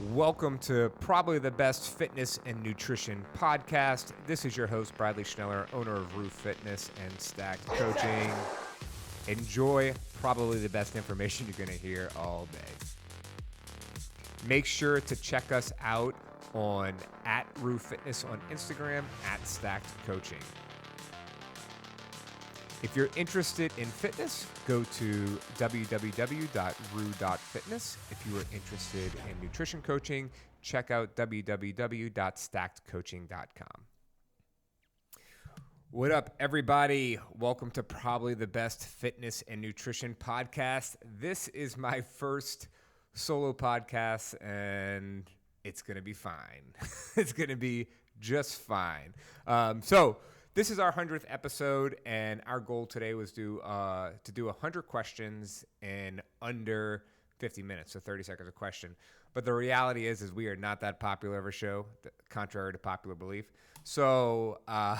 Welcome to probably the best fitness and nutrition podcast. This is your host, Bradley Schneller, owner of Roof Fitness and Stacked Coaching. Enjoy probably the best information you're going to hear all day. Make sure to check us out on @Roof Fitness on Instagram, @Stacked Coaching. If you're interested in fitness, go to www.roo.fitness. If you are interested in nutrition coaching, check out www.stackedcoaching.com. What up, everybody? Welcome to probably the best fitness and nutrition podcast. This is my first solo podcast, and it's going to be fine. It's going to be just fine. This is our 100th episode, and our goal today was to do 100 questions in under 50 minutes, so 30 seconds a question. But the reality is we are not that popular of a show, contrary to popular belief. So I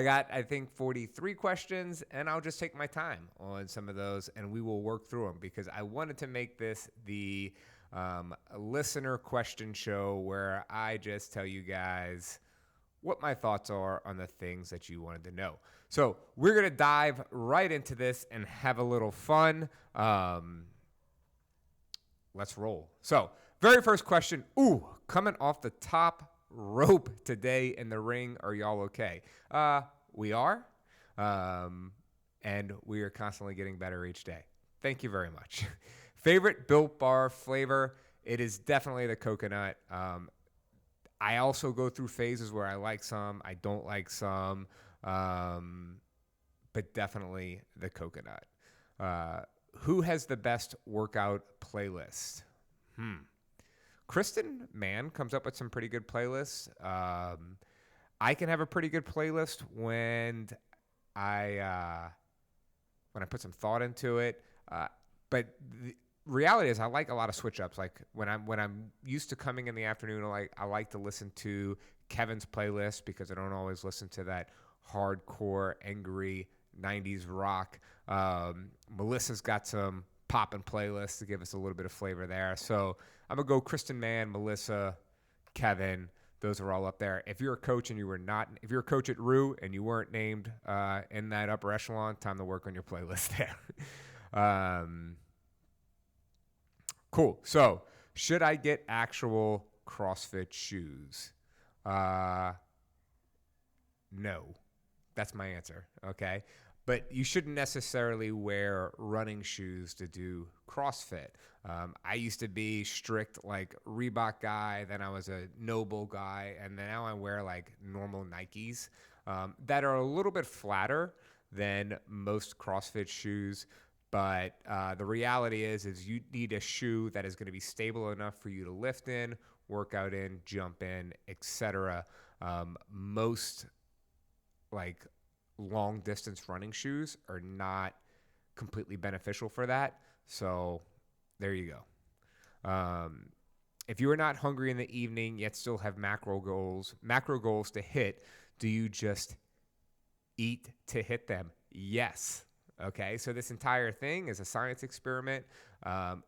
got, I think, 43 questions, and I'll just take my time on some of those, and we will work through them because I wanted to make this the listener question show where I just tell you guys what my thoughts are on the things that you wanted to know. So we're going to dive right into this and have a little fun. Let's roll. So very first question. Coming off the top rope today in the ring. Are y'all okay? We are. And we are constantly getting better each day. Thank you very much. Favorite Built Bar flavor? It is definitely the coconut. I also go through phases where I like some, I don't like some, but definitely the coconut. Who has the best workout playlist? Kristen Mann comes up with some pretty good playlists. I can have a pretty good playlist when I put some thought into it. But the reality is I like a lot of switch ups. Like when I'm used to coming in the afternoon, I like to listen to Kevin's playlist because I don't always listen to that hardcore, angry 90s rock. Melissa's got some poppin' playlists to give us a little bit of flavor there. So I'm gonna go Kristen Mann, Melissa, Kevin. Those are all up there. If you're a coach and if you're a coach at Roo and you weren't named in that upper echelon, time to work on your playlist there. Cool. So, should I get actual CrossFit shoes? No. That's my answer, okay? But you shouldn't necessarily wear running shoes to do CrossFit. I used to be strict like Reebok guy, then I was a Noble guy, and now I wear like normal Nikes that are a little bit flatter than most CrossFit shoes. But the reality is you need a shoe that is going to be stable enough for you to lift in, work out in, jump in, etc. Most like long distance running shoes are not completely beneficial for that. So there you go. If you are not hungry in the evening yet still have macro goals to hit, do you just eat to hit them? Yes. Okay, so this entire thing is a science experiment.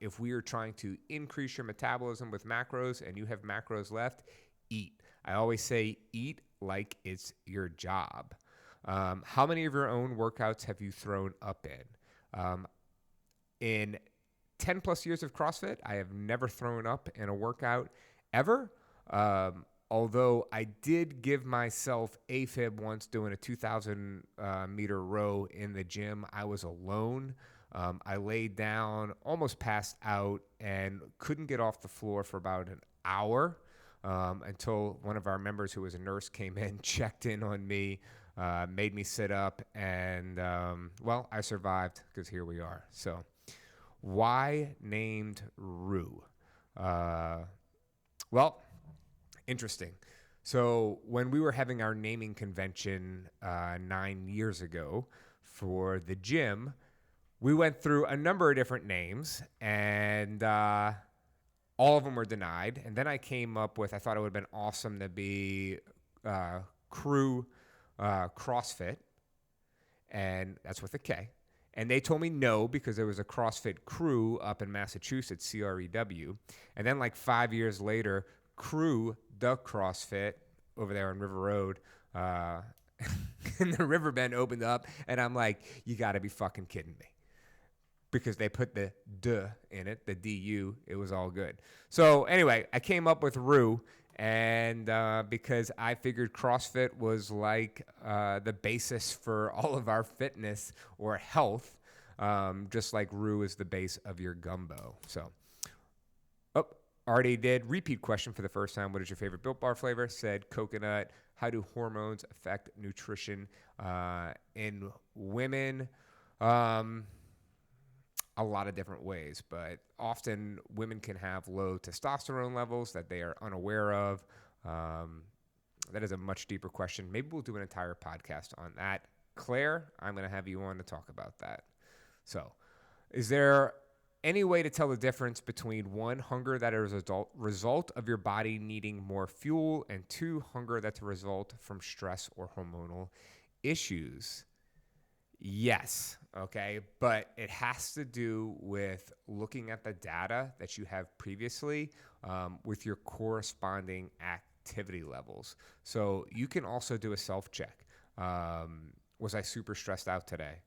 If we are trying to increase your metabolism with macros and you have macros left, eat. I always say eat like it's your job. How many of your own workouts have you thrown up in? In 10 plus years of CrossFit, I have never thrown up in a workout ever. Although I did give myself AFib once doing a 2,000 meter row in the gym. I was alone. I laid down, almost passed out, and couldn't get off the floor for about an hour until one of our members who was a nurse came in, checked in on me, made me sit up, and, I survived because here we are. So why named Roo? Interesting. So when we were having our naming convention 9 years ago for the gym, we went through a number of different names, and all of them were denied. And then I came up with, I thought it would have been awesome to be Crew CrossFit, and that's with a K. And they told me no because there was a CrossFit crew up in Massachusetts, CREW. And then like 5 years later, Crew, the CrossFit over there on River Road, and the river bend opened up. And I'm like, you got to be fucking kidding me. Because they put the duh in it, the DU, it was all good. So anyway, I came up with Rue, and because I figured CrossFit was like the basis for all of our fitness or health, just like Rue is the base of your gumbo. So, already did. Repeat question for the first time. What is your favorite Built Bar flavor? Said coconut. How do hormones affect nutrition in women? A lot of different ways, but often women can have low testosterone levels that they are unaware of. That is a much deeper question. Maybe we'll do an entire podcast on that. Claire, I'm going to have you on to talk about that. So, is there any way to tell the difference between one, hunger that is a result of your body needing more fuel, and two, hunger that's a result from stress or hormonal issues? Yes, okay, but it has to do with looking at the data that you have previously with your corresponding activity levels. So you can also do a self-check. Was I super stressed out today?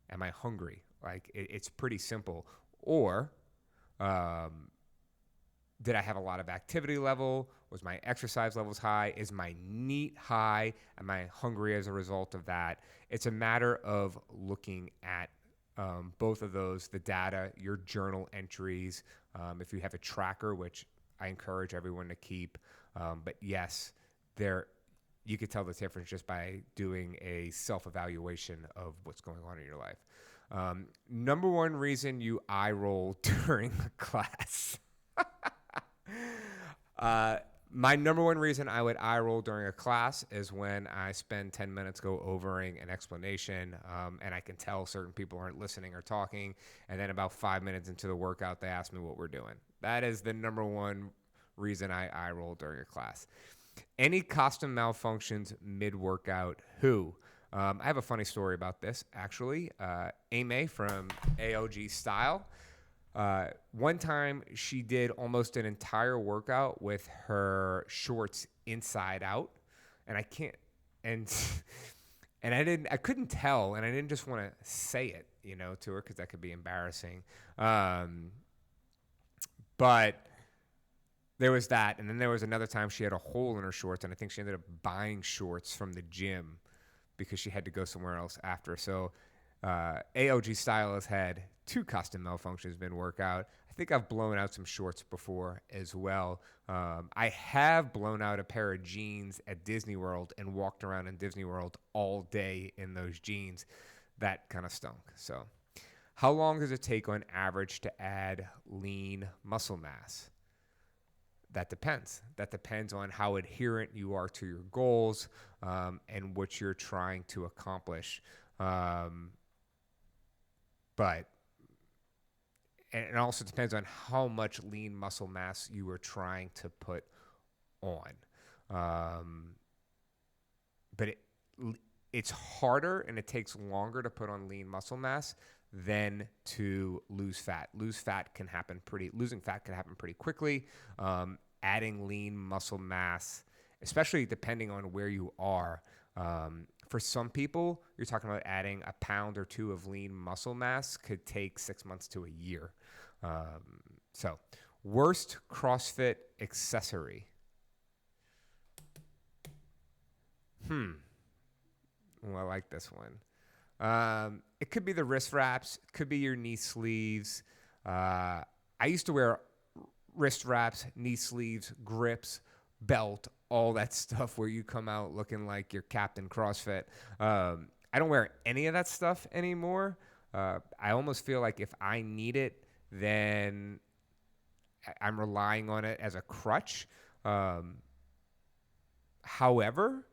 Am I hungry? Like, it's pretty simple. Or did I have a lot of activity level? Was my exercise levels high? Is my NEAT high? Am I hungry as a result of that? It's a matter of looking at both of those, the data, your journal entries. If you have a tracker, which I encourage everyone to keep. But yes, you could tell the difference just by doing a self-evaluation of what's going on in your life. Number one reason you eye roll during a class. My number one reason I would eye roll during a class is when I spend 10 minutes overing an explanation, and I can tell certain people aren't listening or talking, and then about 5 minutes into the workout, they ask me what we're doing. That is the number one reason I eye roll during a class. Any costume malfunctions mid-workout, who? I have a funny story about this, actually. Ame from AOG Style. One time she did almost an entire workout with her shorts inside out, and I couldn't tell, and I didn't just want to say it, to her because that could be embarrassing. But there was that, and then there was another time she had a hole in her shorts, and I think she ended up buying shorts from the gym because she had to go somewhere else after. So AOG Style has had 2 costume malfunctions mid-workout. I think I've blown out some shorts before as well. I have blown out a pair of jeans at Disney World and walked around in Disney World all day in those jeans. That kind of stunk. So how long does it take on average to add lean muscle mass? That depends. That depends on how adherent you are to your goals and what you're trying to accomplish. But it also depends on how much lean muscle mass you are trying to put on. But it's harder and it takes longer to put on lean muscle mass than to lose fat. Losing fat can happen pretty quickly. Adding lean muscle mass, especially depending on where you are. For some people, you're talking about adding a pound or 2 of lean muscle mass could take 6 months to a year. So, worst CrossFit accessory. Well, I like this one. It could be the wrist wraps. It could be your knee sleeves. I used to wear wrist wraps, knee sleeves, grips, belt, all that stuff where you come out looking like you're Captain CrossFit. I don't wear any of that stuff anymore. I almost feel like if I need it, then I'm relying on it as a crutch. However,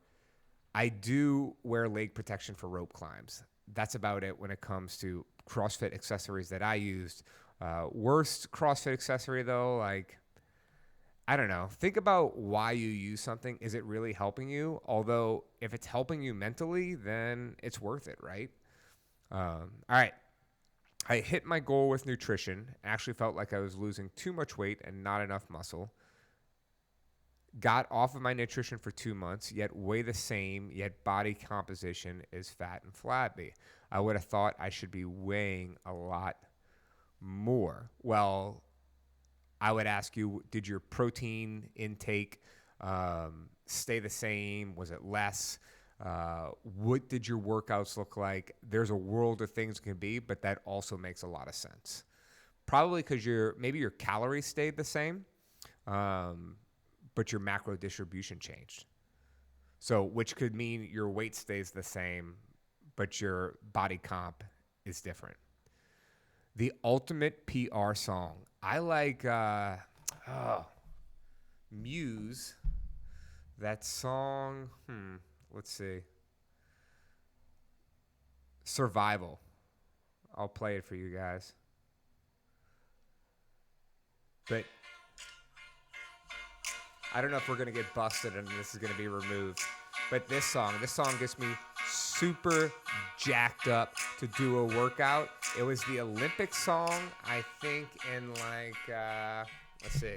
I do wear leg protection for rope climbs. That's about it when it comes to CrossFit accessories that I used. Worst CrossFit accessory, though, I don't know. Think about why you use something. Is it really helping you? Although, if it's helping you mentally, then it's worth it, right? All right. I hit my goal with nutrition. Actually felt like I was losing too much weight and not enough muscle. Got off of my nutrition for 2 months, yet weigh the same, yet body composition is fat and flabby. I would have thought I should be weighing a lot more. Well, I would ask you, did your protein intake stay the same? Was it less? What did your workouts look like? There's a world of things can be, but that also makes a lot of sense. Probably because maybe your calories stayed the same, but your macro distribution changed. So, which could mean your weight stays the same, but your body comp is different. The ultimate PR song. I like Muse. That song, let's see. Survival. I'll play it for you guys. But I don't know if we're going to get busted and this is going to be removed. But this song gets me super jacked up to do a workout. It was the Olympic song, I think, in let's see,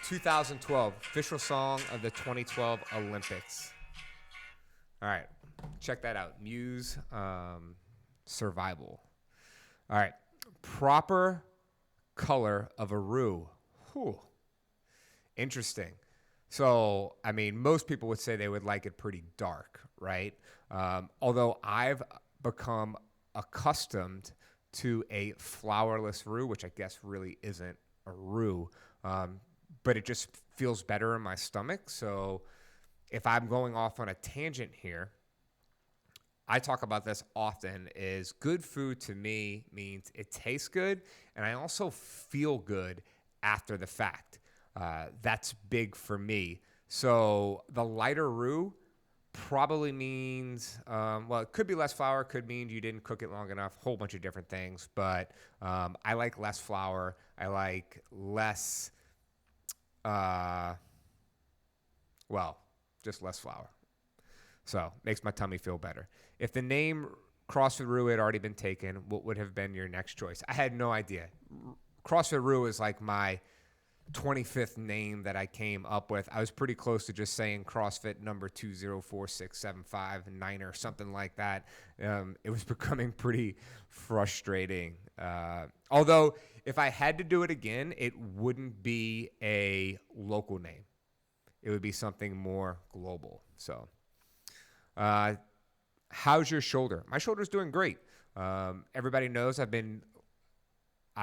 2012, official song of the 2012 Olympics. All right, check that out. Muse, Survival. All right, proper color of a roux. Whew. Interesting. So, I mean, most people would say they would like it pretty dark, right? Although I've become accustomed to a flourless roux, which I guess really isn't a roux, but it just feels better in my stomach. So if I'm going off on a tangent here, I talk about this often, is good food to me means it tastes good, and I also feel good after the fact. That's big for me. So the lighter roux probably means, it could be less flour, could mean you didn't cook it long enough, whole bunch of different things. But I like less flour. I like less, just less flour. So makes my tummy feel better. If the name CrossFit Roux had already been taken, what would have been your next choice? I had no idea. CrossFit Roux is like my 25th name that I came up with. I was pretty close to just saying CrossFit number 2046759 or something like that. It was becoming pretty frustrating. Although if I had to do it again, it wouldn't be a local name. It would be something more global. So, how's your shoulder? My shoulder's doing great. Everybody knows I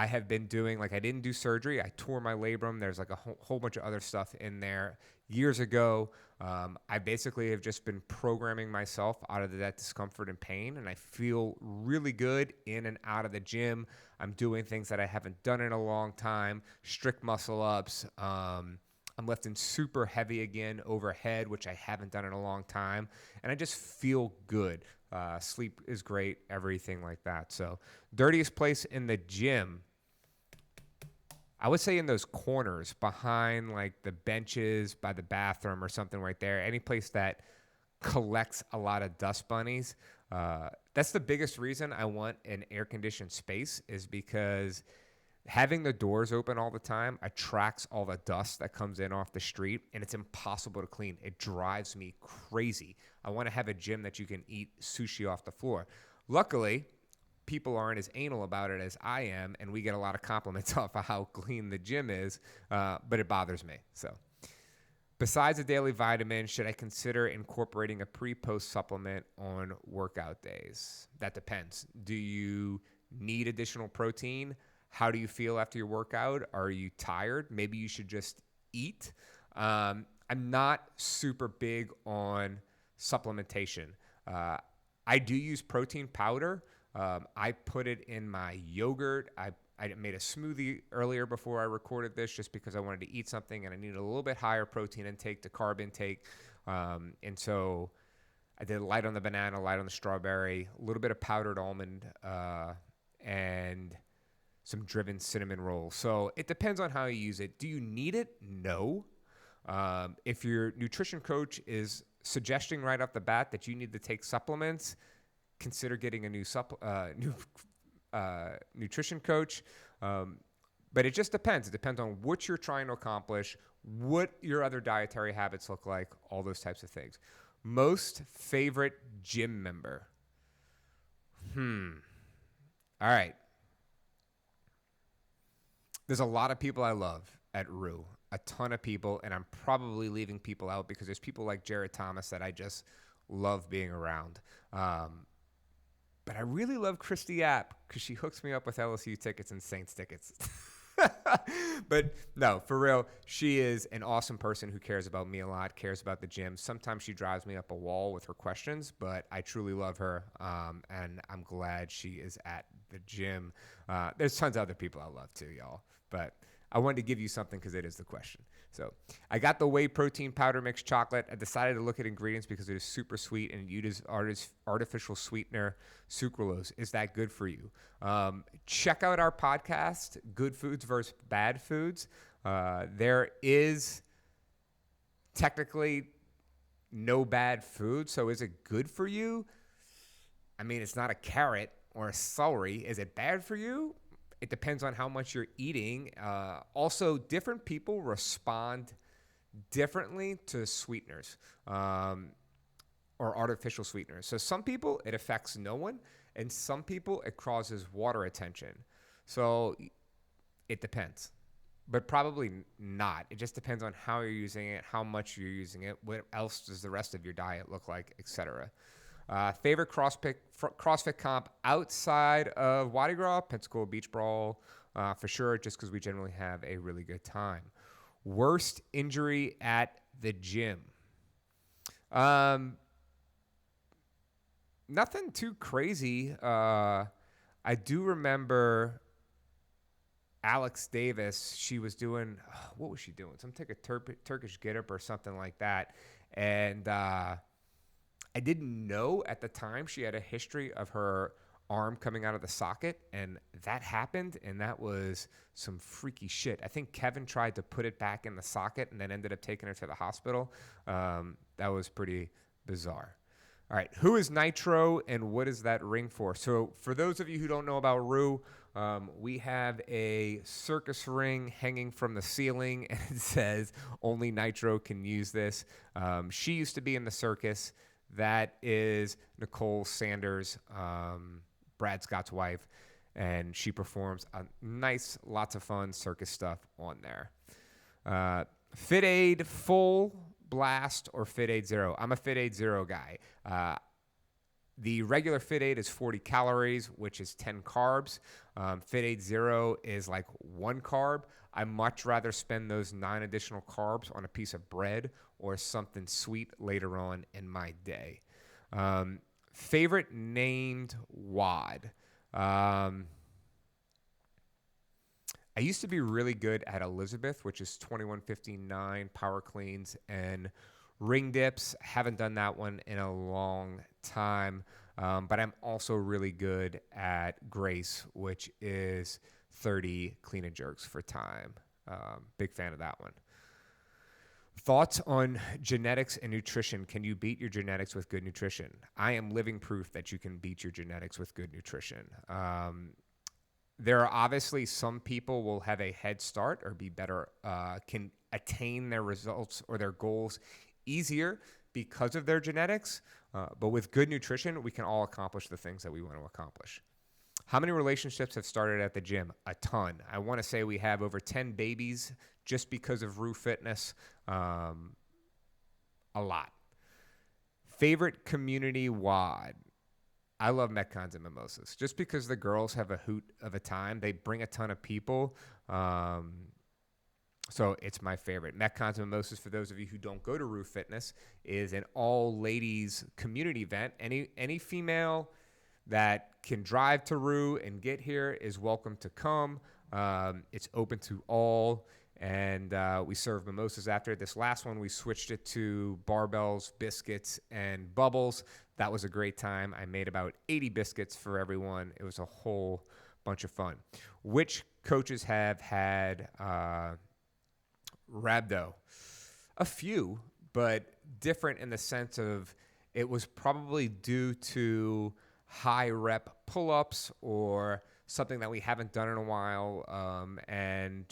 have been doing, I didn't do surgery. I tore my labrum. There's a whole bunch of other stuff in there. Years ago, I basically have just been programming myself out of that discomfort and pain, and I feel really good in and out of the gym. I'm doing things that I haven't done in a long time, strict muscle ups. I'm lifting super heavy again overhead, which I haven't done in a long time, and I just feel good. Sleep is great, everything like that. So, dirtiest place in the gym, I would say in those corners behind the benches by the bathroom or something right there. Any place that collects a lot of dust bunnies. That's the biggest reason I want an air-conditioned space, is because having the doors open all the time attracts all the dust that comes in off the street, and it's impossible to clean. It drives me crazy. I want to have a gym that you can eat sushi off the floor. Luckily, people aren't as anal about it as I am, and we get a lot of compliments off of how clean the gym is, but it bothers me. So, besides a daily vitamin, should I consider incorporating a pre-post supplement on workout days? That depends. Do you need additional protein? How do you feel after your workout? Are you tired? Maybe you should just eat. I'm not super big on supplementation. I do use protein powder. I put it in my yogurt. I made a smoothie earlier before I recorded this, just because I wanted to eat something and I needed a little bit higher protein intake to carb intake. And so I did light on the banana, light on the strawberry, a little bit of powdered almond, and some driven cinnamon rolls. So it depends on how you use it. Do you need it? No. If your nutrition coach is suggesting right off the bat that you need to take supplements, consider getting a new nutrition coach. But it just depends. It depends on what you're trying to accomplish, what your other dietary habits look like, all those types of things. Most favorite gym member. All right. There's a lot of people I love at Rue, a ton of people, and I'm probably leaving people out because there's people like Jared Thomas that I just love being around. But I really love Christy App because she hooks me up with LSU tickets and Saints tickets. But no, for real, she is an awesome person who cares about me a lot, cares about the gym. Sometimes she drives me up a wall with her questions, but I truly love her, and I'm glad she is at the gym. There's tons of other people I love too, y'all, but I wanted to give you something because it is the question. So I got the whey protein powder mix chocolate. I decided to look at ingredients because it is super sweet and it uses artificial sweetener, sucralose. Is that good for you? Check out our podcast, Good Foods versus Bad Foods. There is technically no bad food, so is it good for you? I mean, it's not a carrot or a celery. Is it bad for you? It depends on how much you're eating. Also, different people respond differently to sweeteners or artificial sweeteners. So some people, it affects no one, and some people, it causes water retention. So it depends, but probably not. It just depends on how you're using it, how much you're using it, what else does the rest of your diet look like, etc. Favorite CrossFit comp outside of Wadi Gras, Pensacola Beach Brawl, for sure, just because we generally have a really good time. Worst injury at the gym. Nothing too crazy. I do remember Alex Davis. She was doing, what was she doing? Some type of Turkish get-up or something like that. And I didn't know at the time she had a history of her arm coming out of the socket, and that happened, and that was some freaky shit. I think Kevin tried to put it back in the socket and then ended up taking her to the hospital. That was pretty bizarre. All right, who is Nitro, and what is that ring for? So for those of you who don't know about Rue, we have a circus ring hanging from the ceiling, and it says only Nitro can use this. She used to be in the circus. That is Nicole Sanders, Brad Scott's wife, and she performs a nice, lots of fun circus stuff on there. Fit Aid Full Blast or Fit Aid Zero? I'm a Fit Aid Zero guy. The regular Fit Aid is 40 calories, which is 10 carbs. Fit Aid Zero is like 1 carb. I much rather spend those 9 additional carbs on a piece of bread or something sweet later on in my day. Favorite named WOD. I used to be really good at Elizabeth, which is 2159 power cleans and ring dips. Haven't done that one in a long time. But I'm also really good at Grace, which is 30 clean and jerks for time. Big fan of that one. Thoughts on genetics and nutrition. Can you beat your genetics with good nutrition? I am living proof that you can beat your genetics with good nutrition. There are obviously some people will have a head start or be better, can attain their results or their goals easier because of their genetics. But with good nutrition, we can all accomplish the things that we want to accomplish. How many relationships have started at the gym? A ton. I want to say we have over 10 babies just because of Rue Fitness. A lot. Favorite community WOD? I love Metcons and Mimosas. Just because the girls have a hoot of a time. They bring a ton of people. So it's my favorite. Metcons and Mimosas, for those of you who don't go to Rue Fitness, is an all-ladies community event. Any female that can drive to Rue and get here is welcome to come. It's open to all, and we serve mimosas after. This last one, we switched it to barbells, biscuits, and bubbles. That was a great time. I made about 80 biscuits for everyone. It was a whole bunch of fun. Which coaches have had rhabdo? A few, but different in the sense of it was probably due to high rep pull-ups or something that we haven't done in a while, and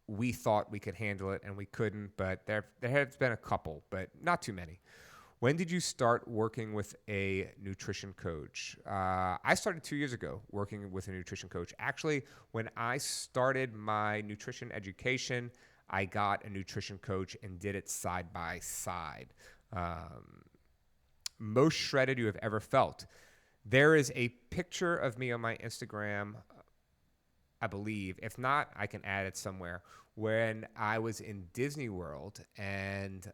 we thought we could handle it and we couldn't, but there has been a couple, but not too many. When did you start working with a nutrition coach? I started 2 years ago working with a nutrition coach. Actually, when I started my nutrition education, I got a nutrition coach and did it side by side. Most shredded you have ever felt. There is a picture of me on my Instagram, I believe. If not, I can add it somewhere. When I was in Disney World, and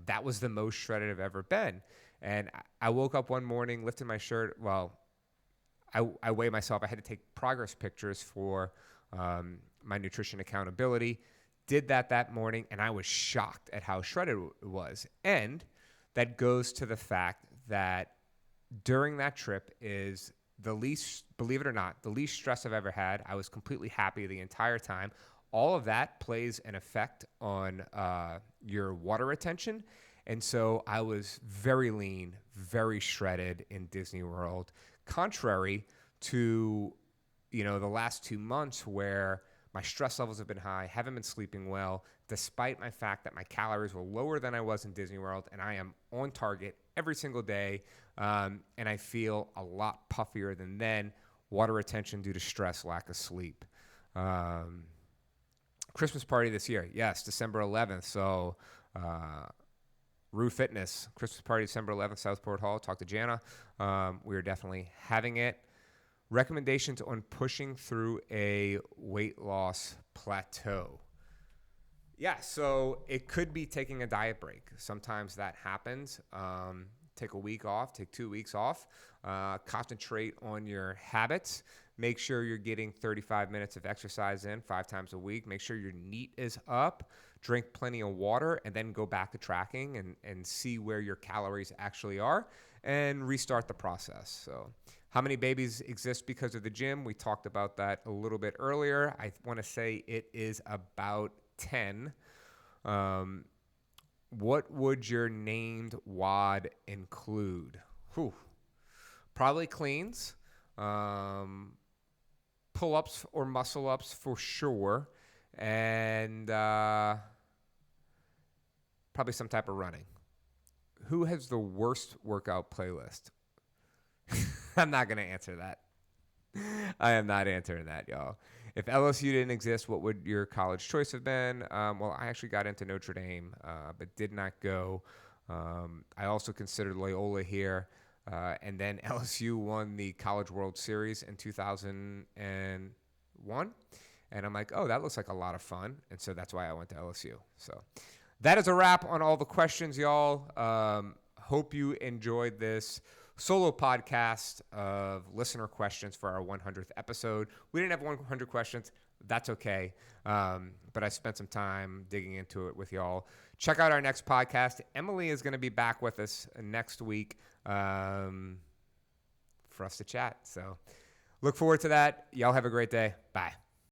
that was the most shredded I've ever been. And I woke up one morning, lifted my shirt. Well, I weighed myself. I had to take progress pictures for my nutrition accountability. Did that morning, and I was shocked at how shredded it was. And that goes to the fact that during that trip is the least, believe it or not, the least stress I've ever had. I was completely happy the entire time. All of that plays an effect on your water retention. And so I was very lean, very shredded in Disney World, contrary to, the last 2 months where my stress levels have been high, haven't been sleeping well, despite my fact that my calories were lower than I was in Disney World, and I am on target every single day, and I feel a lot puffier than then. Water retention due to stress, lack of sleep. Christmas party this year. Yes, December 11th. So, Rue Fitness, Christmas party, December 11th, Southport Hall. Talk to Jana. We are definitely having it. Recommendations on pushing through a weight loss plateau. Yeah, so it could be taking a diet break. Sometimes that happens. Take a week off, take 2 weeks off. Concentrate on your habits. Make sure you're getting 35 minutes of exercise in 5 times a week. Make sure your NEAT is up. Drink plenty of water, and then go back to tracking and see where your calories actually are and restart the process. So how many babies exist because of the gym? We talked about that a little bit earlier. I want to say it is about 10. What would your named WOD include? Probably cleans. Pull-ups or muscle-ups for sure, and probably some type of running. Who has the worst workout playlist? I'm not going to answer that. I am not answering that, y'all. If LSU didn't exist, what would your college choice have been? Well, I actually got into Notre Dame, but did not go. I also considered Loyola here. And then LSU won the College World Series in 2001. And I'm like, oh, that looks like a lot of fun. And so that's why I went to LSU. So that is a wrap on all the questions, y'all. Hope you enjoyed this solo podcast of listener questions for our 100th episode. We didn't have 100 questions. That's okay. But I spent some time digging into it with y'all. Check out our next podcast. Emily is going to be back with us next week for us to chat. So look forward to that. Y'all have a great day. Bye.